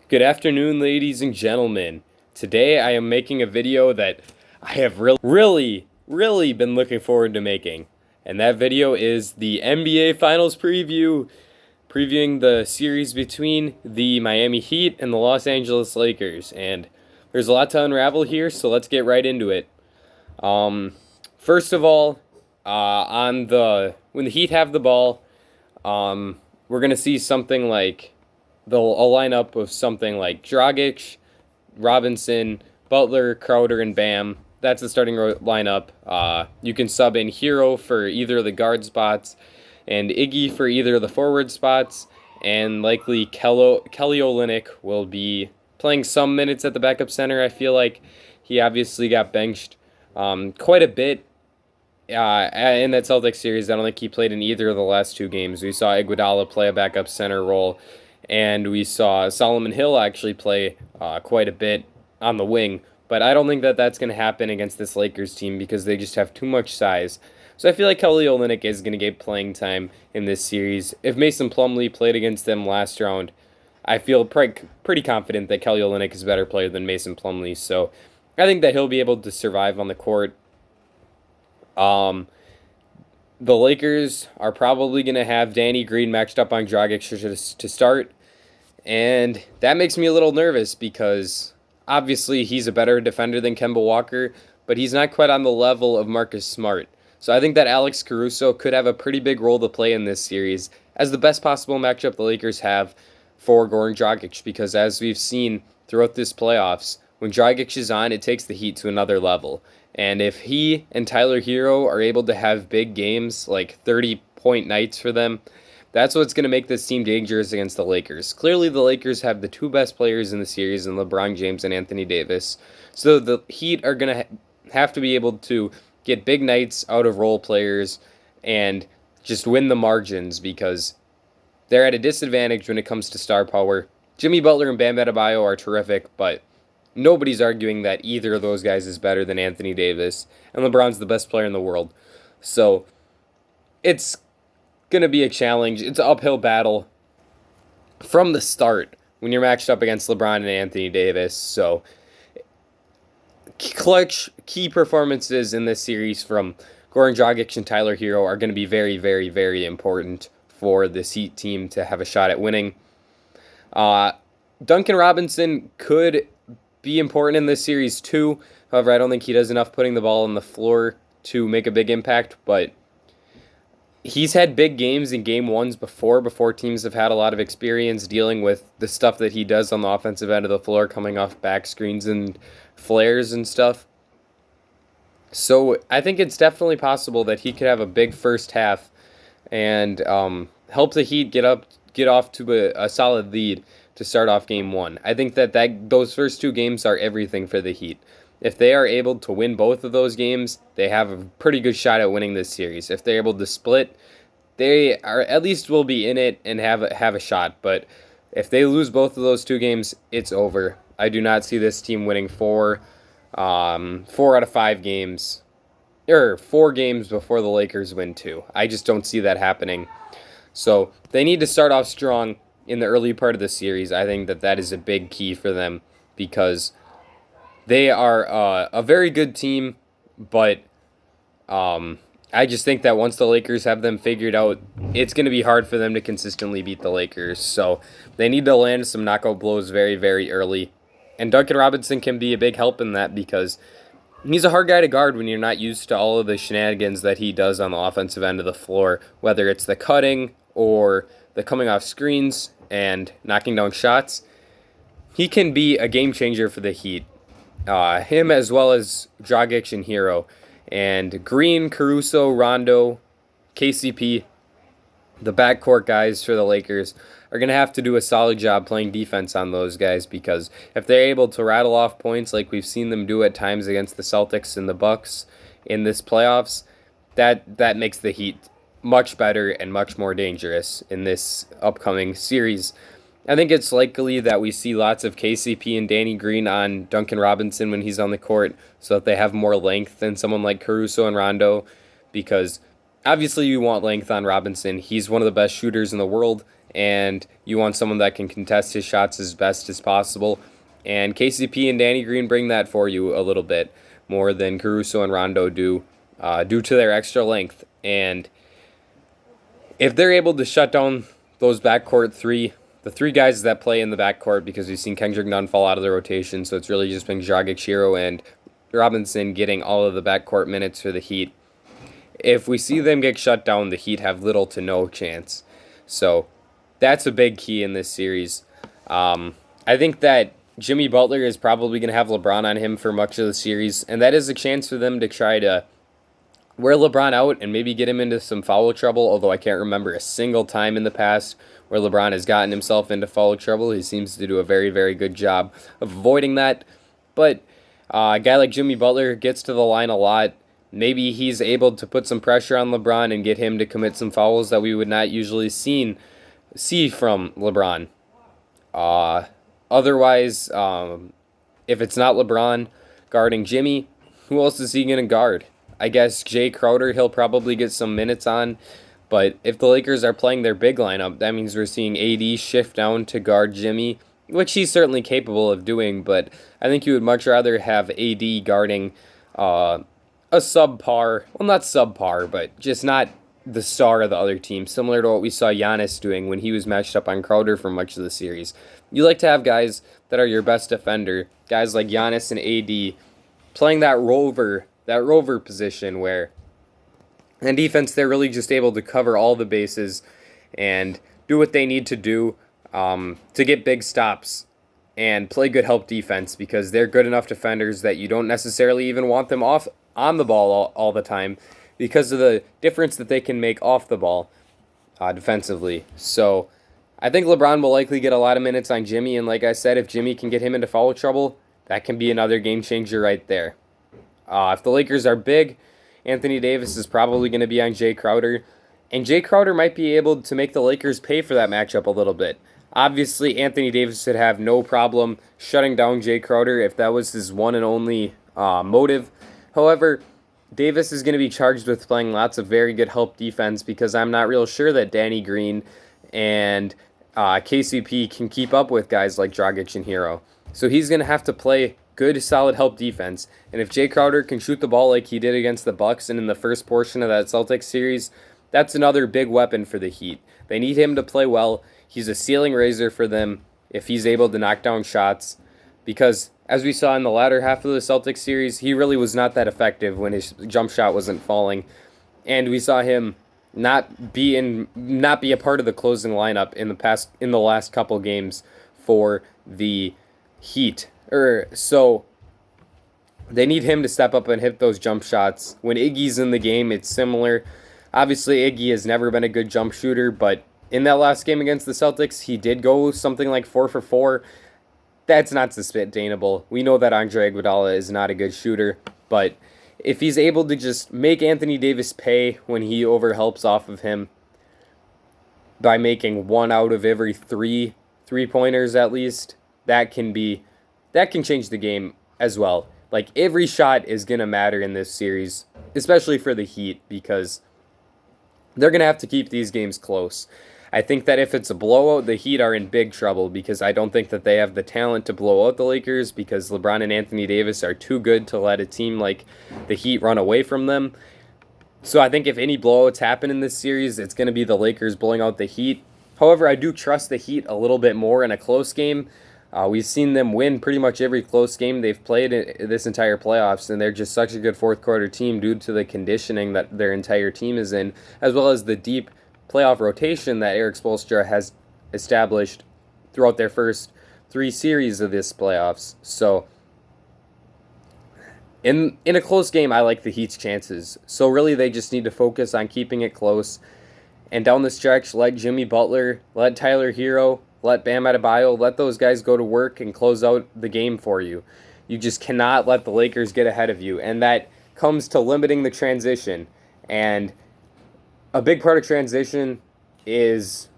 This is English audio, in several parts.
Good afternoon, ladies and gentlemen. Today I am making a video that I have really been looking forward to making. And that video is the NBA Finals preview, previewing the series between the Miami Heat and the Los Angeles Lakers. And there's a lot to unravel here, so let's get right into it. First of all, when the Heat have the ball, we're gonna see something like a lineup of something like Dragic, Robinson, Butler, Crowder, and Bam. That's the starting lineup. You can sub in Hero for either of the guard spots, and Iggy for either of the forward spots, and likely Kelly Olynyk will be playing some minutes at the backup center. I feel like he obviously got benched quite a bit in that Celtics series. I don't think he played in either of the last two games. We saw Iguodala play a backup center role, and we saw Solomon Hill actually play quite a bit on the wing. But I don't think that that's going to happen against this Lakers team because they just have too much size. So I feel like Kelly Olynyk is going to get playing time in this series. If Mason Plumlee played against them last round, I feel pretty confident that Kelly Olynyk is a better player than Mason Plumlee. So I think that he'll be able to survive on the court. The Lakers are probably going to have Danny Green matched up on Dragic to start. And that makes me a little nervous because obviously he's a better defender than Kemba Walker, but he's not quite on the level of Marcus Smart. So I think that Alex Caruso could have a pretty big role to play in this series as the best possible matchup the Lakers have for Goran Dragic, because as we've seen throughout this playoffs, when Dragic is on, it takes the Heat to another level. And if he and Tyler Hero are able to have big games, like 30-point nights for them, that's what's going to make this team dangerous against the Lakers. Clearly, the Lakers have the two best players in the series in LeBron James and Anthony Davis. So the Heat are going to have to be able to get big nights out of role players and just win the margins because they're at a disadvantage when it comes to star power. Jimmy Butler and Bam Adebayo are terrific, but nobody's arguing that either of those guys is better than Anthony Davis, and LeBron's the best player in the world. So it's going to be a challenge. It's an uphill battle from the start when you're matched up against LeBron and Anthony Davis. So clutch key performances in this series from Goran Dragic and Tyler Hero are going to be very important for this Heat team to have a shot at winning. Duncan Robinson could be important in this series too. However, I don't think he does enough putting the ball on the floor to make a big impact, but he's had big games in game ones before teams have had a lot of experience dealing with the stuff that he does on the offensive end of the floor, coming off back screens and flares and stuff. So I think it's definitely possible that he could have a big first half and help the Heat get off to a solid lead to start off game one. I think that those first two games are everything for the Heat. If they are able to win both of those games, they have a pretty good shot at winning this series. If they're able to split, they are at least will be in it and have a shot. But if they lose both of those two games, it's over. I do not see this team winning four out of 5 games, or 4 games before the Lakers win 2. I just don't see that happening. So they need to start off strong in the early part of the series. I think that is a big key for them because they are a very good team, but I just think that once the Lakers have them figured out, it's going to be hard for them to consistently beat the Lakers. So they need to land some knockout blows very early. And Duncan Robinson can be a big help in that because he's a hard guy to guard when you're not used to all of the shenanigans that he does on the offensive end of the floor, whether it's the cutting or the coming off screens and knocking down shots. He can be a game changer for the Heat. Him as well as Dragic and Hero. And Green, Caruso, Rondo, KCP, the backcourt guys for the Lakers, are going to have to do a solid job playing defense on those guys because if they're able to rattle off points like we've seen them do at times against the Celtics and the Bucks in this playoffs, that makes the Heat much better and much more dangerous in this upcoming series. I think it's likely that we see lots of KCP and Danny Green on Duncan Robinson when he's on the court so that they have more length than someone like Caruso and Rondo because obviously you want length on Robinson. He's one of the best shooters in the world, and you want someone that can contest his shots as best as possible. And KCP and Danny Green bring that for you a little bit more than Caruso and Rondo do, due to their extra length. And if they're able to shut down those backcourt three, the three guys that play in the backcourt, because we've seen Kendrick Nunn fall out of the rotation, so it's really just been Dragic, Hero, and Robinson getting all of the backcourt minutes for the Heat. If we see them get shut down, the Heat have little to no chance. So that's a big key in this series. I think that Jimmy Butler is probably going to have LeBron on him for much of the series, and that is a chance for them to try to wear LeBron out and maybe get him into some foul trouble, although I can't remember a single time in the past where LeBron has gotten himself into foul trouble. He seems to do a very, very good job of avoiding that. But a guy like Jimmy Butler gets to the line a lot. Maybe he's able to put some pressure on LeBron and get him to commit some fouls that we would not usually see from LeBron. Otherwise, if it's not LeBron guarding Jimmy, who else is he going to guard? I guess Jay Crowder, he'll probably get some minutes on. But if the Lakers are playing their big lineup, that means we're seeing AD shift down to guard Jimmy, which he's certainly capable of doing. But I think you would much rather have AD guarding a subpar, well, not subpar, but just not the star of the other team, similar to what we saw Giannis doing when he was matched up on Crowder for much of the series. You like to have guys that are your best defender, guys like Giannis and AD, playing that rover position where in defense they're really just able to cover all the bases and do what they need to do to get big stops and play good help defense, because they're good enough defenders that you don't necessarily even want them off on the ball all the time because of the difference that they can make off the ball defensively. So I think LeBron will likely get a lot of minutes on Jimmy, and like I said, if Jimmy can get him into foul trouble, that can be another game changer right there. If the Lakers are big, Anthony Davis is probably going to be on Jay Crowder, and Jay Crowder might be able to make the Lakers pay for that matchup a little bit. Obviously, Anthony Davis would have no problem shutting down Jay Crowder if that was his one and only motive. However, Davis is going to be charged with playing lots of very good help defense, because I'm not real sure that Danny Green and KCP can keep up with guys like Dragic and Hero. So he's going to have to play good, solid help defense. And if Jay Crowder can shoot the ball like he did against the Bucks and in the first portion of that Celtics series, that's another big weapon for the Heat. They need him to play well. He's a ceiling raiser for them if he's able to knock down shots, because as we saw in the latter half of the Celtics series, he really was not that effective when his jump shot wasn't falling. And we saw him not be a part of the closing lineup in the last couple games for the Heat. So they need him to step up and hit those jump shots. When Iggy's in the game, it's similar. Obviously, Iggy has never been a good jump shooter, but in that last game against the Celtics, he did go something like 4 for 4. That's not sustainable. We know that Andre Iguodala is not a good shooter, but if he's able to just make Anthony Davis pay when he overhelps off of him by making 1 out of every 3 3-pointers at least, that can change the game as well. Like, every shot is going to matter in this series, especially for the Heat, because they're going to have to keep these games close. I think that if it's a blowout, the Heat are in big trouble, because I don't think that they have the talent to blow out the Lakers, because LeBron and Anthony Davis are too good to let a team like the Heat run away from them. So I think if any blowouts happen in this series, it's going to be the Lakers blowing out the Heat. However, I do trust the Heat a little bit more in a close game. We've seen them win pretty much every close game they've played in this entire playoffs, and they're just such a good fourth quarter team due to the conditioning that their entire team is in, as well as the deep playoff rotation that Erik Spoelstra has established throughout their first 3 series of this playoffs. So in a close game, I like the Heat's chances. So really, they just need to focus on keeping it close. And down the stretch, let Jimmy Butler, let Tyler Hero, let Bam Adebayo, let those guys go to work and close out the game for you. You just cannot let the Lakers get ahead of you. And that comes to limiting the transition. And a big part of transition is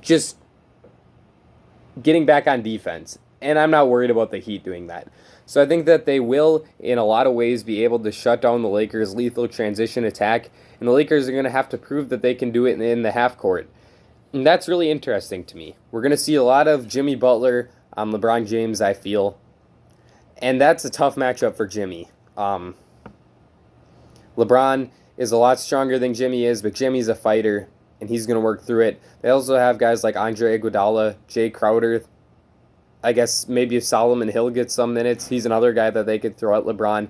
just getting back on defense. And I'm not worried about the Heat doing that. So I think that they will, in a lot of ways, be able to shut down the Lakers' lethal transition attack. And the Lakers are going to have to prove that they can do it in the half court. And that's really interesting to me. We're going to see a lot of Jimmy Butler on LeBron James, I feel. And that's a tough matchup for Jimmy. LeBron is a lot stronger than Jimmy is, but Jimmy's a fighter, and he's going to work through it. They also have guys like Andre Iguodala, Jay Crowder. I guess maybe if Solomon Hill gets some minutes, he's another guy that they could throw at LeBron.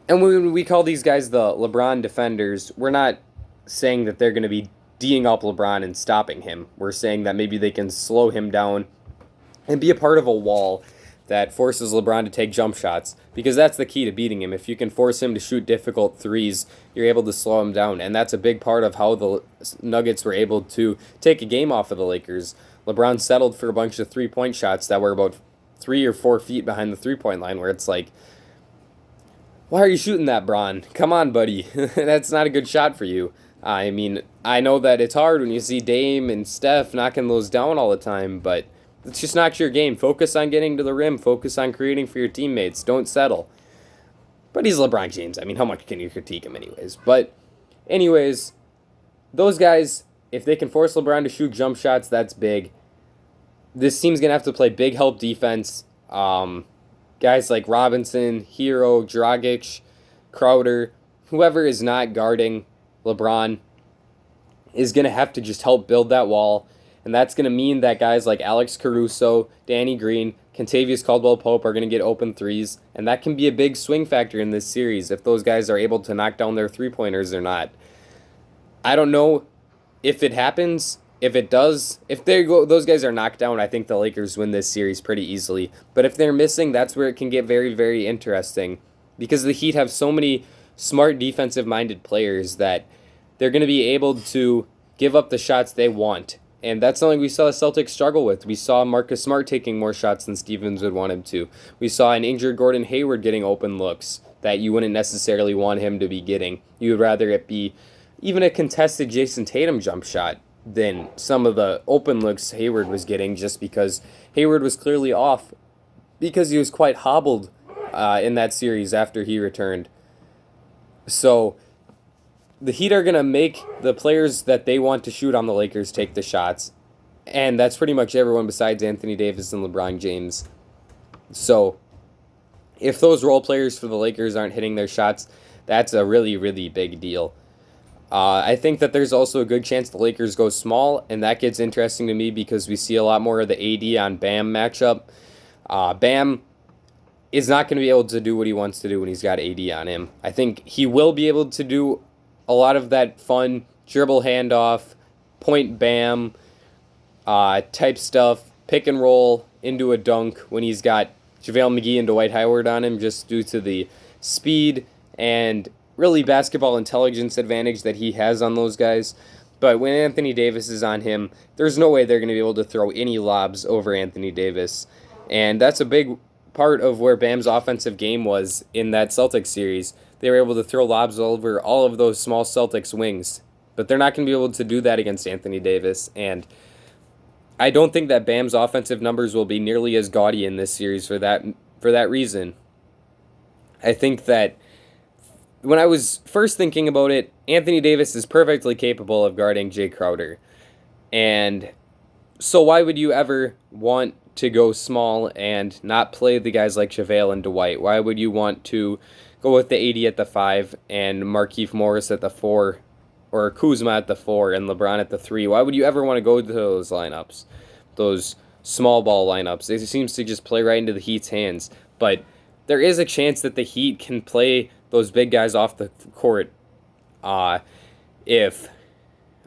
And when we call these guys the LeBron defenders, we're not saying that they're going to be D'ing up LeBron and stopping him. We're saying that maybe they can slow him down and be a part of a wall that forces LeBron to take jump shots, because that's the key to beating him. If you can force him to shoot difficult threes, you're able to slow him down, and that's a big part of how the Nuggets were able to take a game off of the Lakers. LeBron settled for a bunch of three-point shots that were about 3 or 4 feet behind the three-point line, where it's like, why are you shooting that, Bron? Come on, buddy. That's not a good shot for you. I mean, I know that it's hard when you see Dame and Steph knocking those down all the time, but it's just not your game. Focus on getting to the rim. Focus on creating for your teammates. Don't settle. But he's LeBron James. I mean, how much can you critique him anyways? But anyways, those guys, if they can force LeBron to shoot jump shots, that's big. This team's going to have to play big help defense. Guys like Robinson, Hero, Dragic, Crowder, whoever is not guarding LeBron is going to have to just help build that wall. And that's going to mean that guys like Alex Caruso, Danny Green, Kentavious Caldwell-Pope are going to get open threes. And that can be a big swing factor in this series if those guys are able to knock down their three-pointers or not. I don't know if it happens. If it does, if those guys are knocked down, I think the Lakers win this series pretty easily. But if they're missing, that's where it can get very, very interesting. Because the Heat have so many smart defensive-minded players that they're going to be able to give up the shots they want. And that's something we saw the Celtics struggle with. We saw Marcus Smart taking more shots than Stevens would want him to. We saw an injured Gordon Hayward getting open looks that you wouldn't necessarily want him to be getting. You would rather it be even a contested Jason Tatum jump shot than some of the open looks Hayward was getting, just because Hayward was clearly off because he was quite hobbled in that series after he returned. So the Heat are going to make the players that they want to shoot on the Lakers take the shots. And that's pretty much everyone besides Anthony Davis and LeBron James. So if those role players for the Lakers aren't hitting their shots, that's a really, really big deal. I think that there's also a good chance the Lakers go small, and that gets interesting to me because we see a lot more of the AD on Bam matchup. Bam is not going to be able to do what he wants to do when he's got AD on him. I think he will be able to do a lot of that fun dribble handoff, point Bam type stuff, pick and roll into a dunk when he's got JaVale McGee and Dwight Howard on him, just due to the speed and really basketball intelligence advantage that he has on those guys. But when Anthony Davis is on him, there's no way they're going to be able to throw any lobs over Anthony Davis. And that's a big part of where Bam's offensive game was in that Celtics series. They were able to throw lobs over all of those small Celtics wings. But they're not going to be able to do that against Anthony Davis. And I don't think that Bam's offensive numbers will be nearly as gaudy in this series for that reason. I think that when I was first thinking about it, Anthony Davis is perfectly capable of guarding Jay Crowder. And so why would you ever want to go small and not play the guys like JaVale and Dwight? Why would you want to go with the AD at the 5 and Markieff Morris at the 4, or Kuzma at the 4 and LeBron at the 3? Why would you ever want to go to those lineups, those small ball lineups? It seems to just play right into the Heat's hands. But there is a chance that the Heat can play those big guys off the court if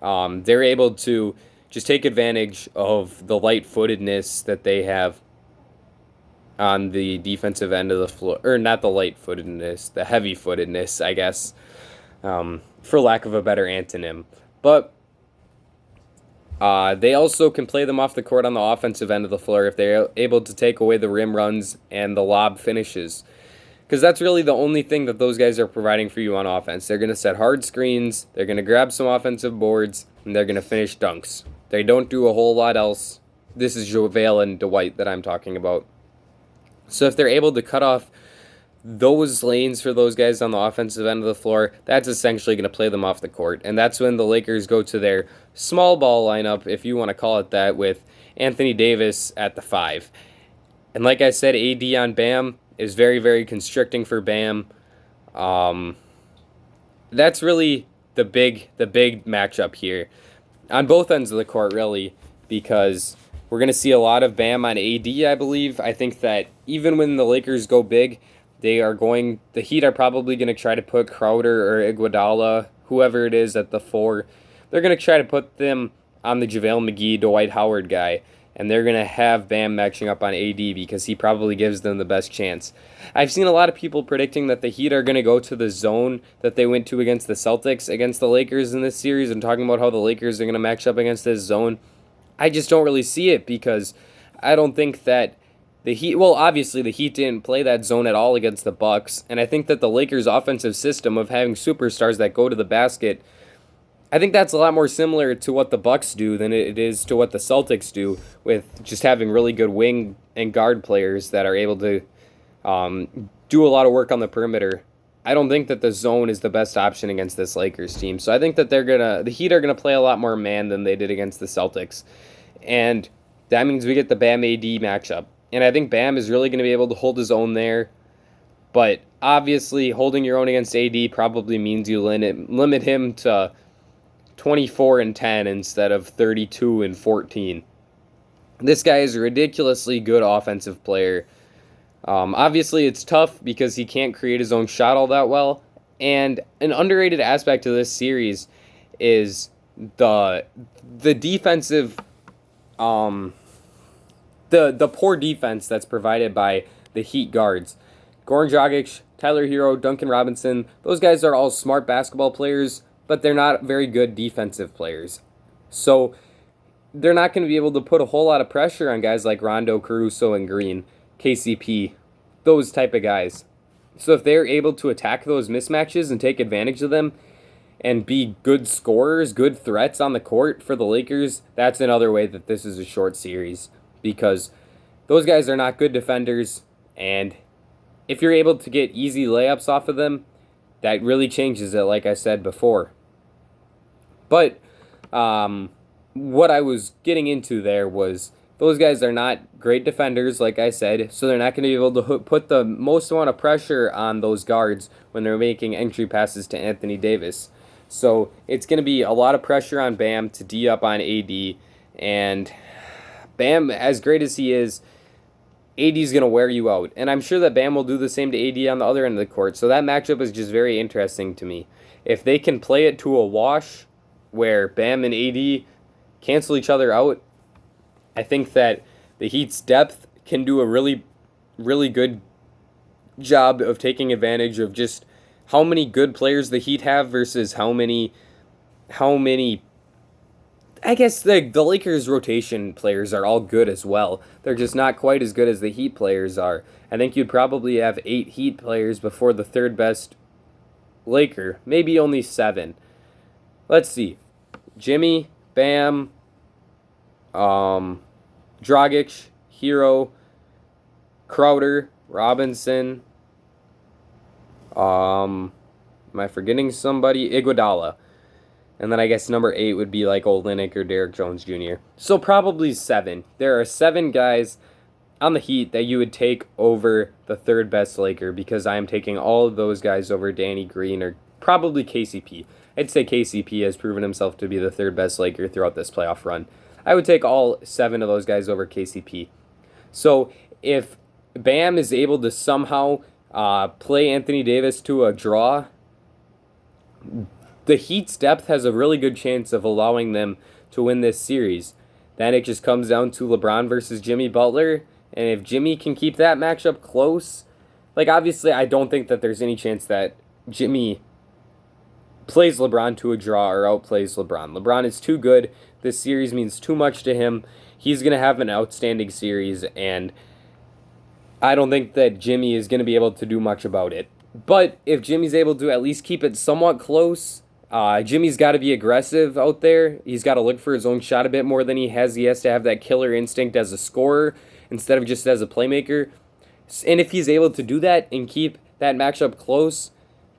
they're able to just take advantage of the light-footedness that they have on the defensive end of the floor. Or not the light-footedness, the heavy-footedness, I guess, for lack of a better antonym. But they also can play them off the court on the offensive end of the floor if they're able to take away the rim runs and the lob finishes. Because that's really the only thing that those guys are providing for you on offense. They're going to set hard screens, they're going to grab some offensive boards, and they're going to finish dunks. They don't do a whole lot else. This is JaVale and Dwight that I'm talking about. So if they're able to cut off those lanes for those guys on the offensive end of the floor, that's essentially going to play them off the court. And that's when the Lakers go to their small ball lineup, if you want to call it that, with Anthony Davis at the 5. And like I said, AD on Bam is very, very constricting for Bam. That's really the big matchup here on both ends of the court, really, because we're going to see a lot of Bam on AD, I believe. I think that even when the Lakers go big, the Heat are probably going to try to put Crowder or Iguodala, whoever it is, at the 4. They're going to try to put them on the JaVale McGee, Dwight Howard guy, and they're going to have Bam matching up on AD because he probably gives them the best chance. I've seen a lot of people predicting that the Heat are going to go to the zone that they went to against the Celtics against the Lakers in this series, and talking about how the Lakers are going to match up against this zone. I just don't really see it because I don't think that the Heat, well, obviously the Heat didn't play that zone at all against the Bucks, and I think that the Lakers' offensive system of having superstars that go to the basket, I think that's a lot more similar to what the Bucks do than it is to what the Celtics do, with just having really good wing and guard players that are able to do a lot of work on the perimeter. I don't think that the zone is the best option against this Lakers team. So I think that the Heat are gonna play a lot more man than they did against the Celtics, and that means we get the Bam AD matchup. And I think Bam is really going to be able to hold his own there. But obviously, holding your own against AD probably means you limit him to 24 and 10 instead of 32 and 14. This guy is a ridiculously good offensive player. Obviously, it's tough because he can't create his own shot all that well. And an underrated aspect of this series is the defensive... The poor defense that's provided by the Heat guards. Goran Dragic, Tyler Hero, Duncan Robinson, those guys are all smart basketball players, but they're not very good defensive players. So they're not going to be able to put a whole lot of pressure on guys like Rondo, Caruso, and Green, KCP, those type of guys. So if they're able to attack those mismatches and take advantage of them and be good scorers, good threats on the court for the Lakers, that's another way that this is a short series. Because those guys are not good defenders, and if you're able to get easy layups off of them, that really changes it, like I said before. But what I was getting into there was those guys are not great defenders, like I said, so they're not going to be able to put the most amount of pressure on those guards when they're making entry passes to Anthony Davis. So it's going to be a lot of pressure on Bam to D up on AD, and Bam, as great as he is, AD's going to wear you out. And I'm sure that Bam will do the same to AD on the other end of the court. So that matchup is just very interesting to me. If they can play it to a wash where Bam and AD cancel each other out, I think that the Heat's depth can do a really, really good job of taking advantage of just how many good players the Heat have versus how many I guess the Lakers' rotation players are all good as well. They're just not quite as good as the Heat players are. I think you'd probably have 8 Heat players before the third best Laker. Maybe only 7. Let's see. Jimmy, Bam, Dragic, Hero, Crowder, Robinson. Am I forgetting somebody? Iguodala. And then I guess number 8 would be like Olynyk or Derrick Jones Jr. So probably 7. There are 7 guys on the Heat that you would take over the third best Laker, because I am taking all of those guys over Danny Green or probably KCP. I'd say KCP has proven himself to be the third best Laker throughout this playoff run. I would take all 7 of those guys over KCP. So if Bam is able to somehow play Anthony Davis to a draw, the Heat's depth has a really good chance of allowing them to win this series. Then it just comes down to LeBron versus Jimmy Butler, and if Jimmy can keep that matchup close, like obviously I don't think that there's any chance that Jimmy plays LeBron to a draw or outplays LeBron. LeBron is too good. This series means too much to him. He's going to have an outstanding series, and I don't think that Jimmy is going to be able to do much about it. But if Jimmy's able to at least keep it somewhat close, Jimmy's got to be aggressive out there. He's got to look for his own shot a bit more than he has. He has to have that killer instinct as a scorer instead of just as a playmaker. And if he's able to do that and keep that matchup close,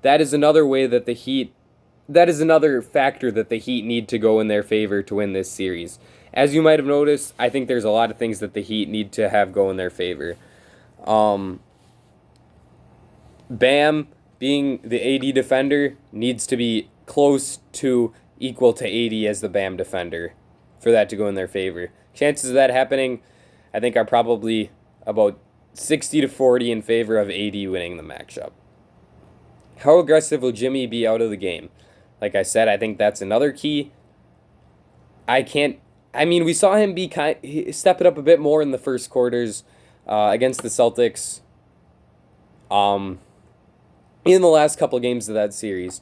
that is another way that the Heat, that is another factor that the Heat need to go in their favor to win this series. As you might have noticed, I think there's a lot of things that the Heat need to have go in their favor. Bam, being the AD defender, needs to be close to equal to AD as the Bam defender for that to go in their favor. Chances of that happening, I think, are probably about 60 to 40 in favor of AD winning the matchup. How aggressive will Jimmy be out of the game? Like I said, I think that's another key. We saw him step it up a bit more in the first quarters against the Celtics. In the last couple games of that series.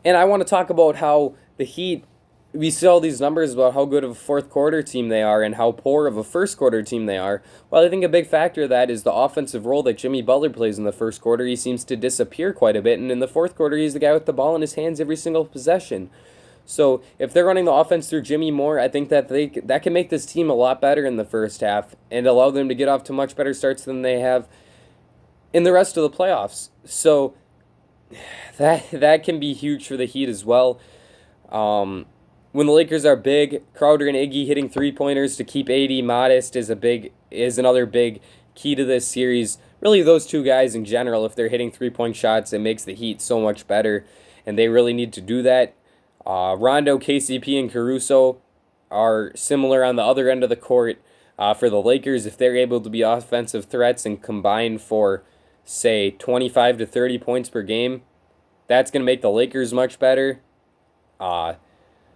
And I want to talk about how the Heat, we see all these numbers about how good of a fourth quarter team they are and how poor of a first quarter team they are. Well, I think a big factor of that is the offensive role that Jimmy Butler plays in the first quarter. He seems to disappear quite a bit, and in the fourth quarter, he's the guy with the ball in his hands every single possession. So if they're running the offense through Jimmy more, I think that that can make this team a lot better in the first half and allow them to get off to much better starts than they have in the rest of the playoffs. So that can be huge for the Heat as well. When the Lakers are big, Crowder and Iggy hitting three-pointers to keep AD modest is another big key to this series. Really, those two guys in general, if they're hitting three-point shots, it makes the Heat so much better, and they really need to do that. Rondo, KCP, and Caruso are similar on the other end of the court for the Lakers. If they're able to be offensive threats and combine for, say, 25 to 30 points per game, that's going to make the Lakers much better.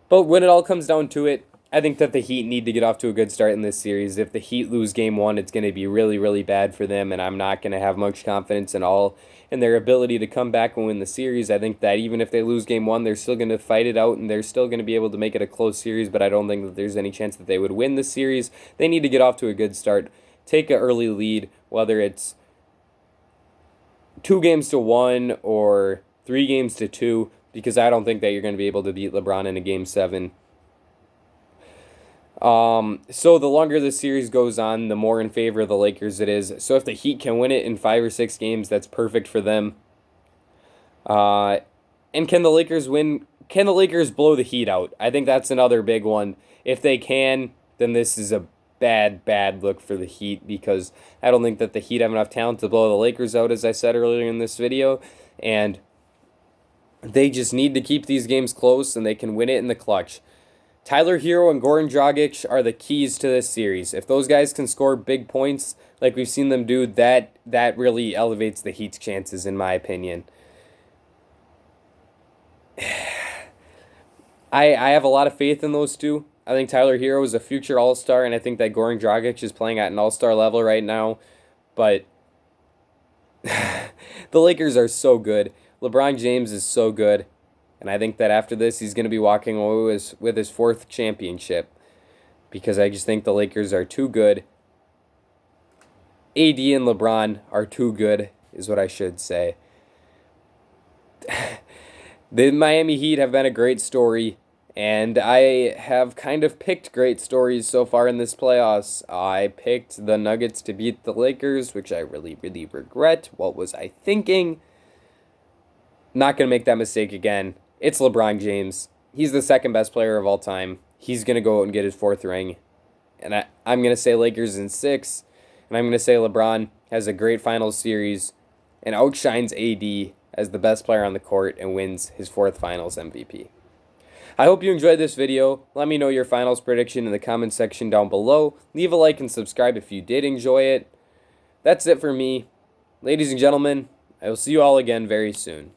But when it all comes down to it, I think that the Heat need to get off to a good start in this series. If the Heat lose game one, it's going to be really, really bad for them, and I'm not going to have much confidence in their ability to come back and win the series. I think that even if they lose game one, they're still going to fight it out, and they're still going to be able to make it a close series, but I don't think that there's any chance that they would win the series. They need to get off to a good start, take an early lead, whether it's 2-1 or 3-2, because I don't think that you're going to be able to beat LeBron in a game 7. So the longer the series goes on, the more in favor of the Lakers it is. So if the Heat can win it in 5 or 6 games, that's perfect for them. And can the Lakers win? Can the Lakers blow the Heat out? I think that's another big one. If they can, then this is a bad look for the Heat, because I don't think that the Heat have enough talent to blow the Lakers out, as I said earlier in this video, and they just need to keep these games close, and they can win it in the clutch. Tyler Hero and Goran Dragic are the keys to this series. If those guys can score big points like we've seen them do, that really elevates the Heat's chances, in my opinion. I have a lot of faith in those two. I think Tyler Hero is a future All-Star, and I think that Goran Dragic is playing at an All-Star level right now. But the Lakers are so good. LeBron James is so good. And I think that after this, he's going to be walking away with his 4th championship, because I just think the Lakers are too good. AD and LeBron are too good, is what I should say. The Miami Heat have been a great story, and I have kind of picked great stories so far in this playoffs. I picked the Nuggets to beat the Lakers, which I really, really regret. What was I thinking? Not going to make that mistake again. It's LeBron James. He's the second best player of all time. He's going to go out and get his 4th ring. And I'm going to say Lakers in 6. And I'm going to say LeBron has a great finals series and outshines AD as the best player on the court and wins his 4th finals MVP. I hope you enjoyed this video. Let me know your finals prediction in the comment section down below. Leave a like and subscribe if you did enjoy it. That's it for me. Ladies and gentlemen, I will see you all again very soon.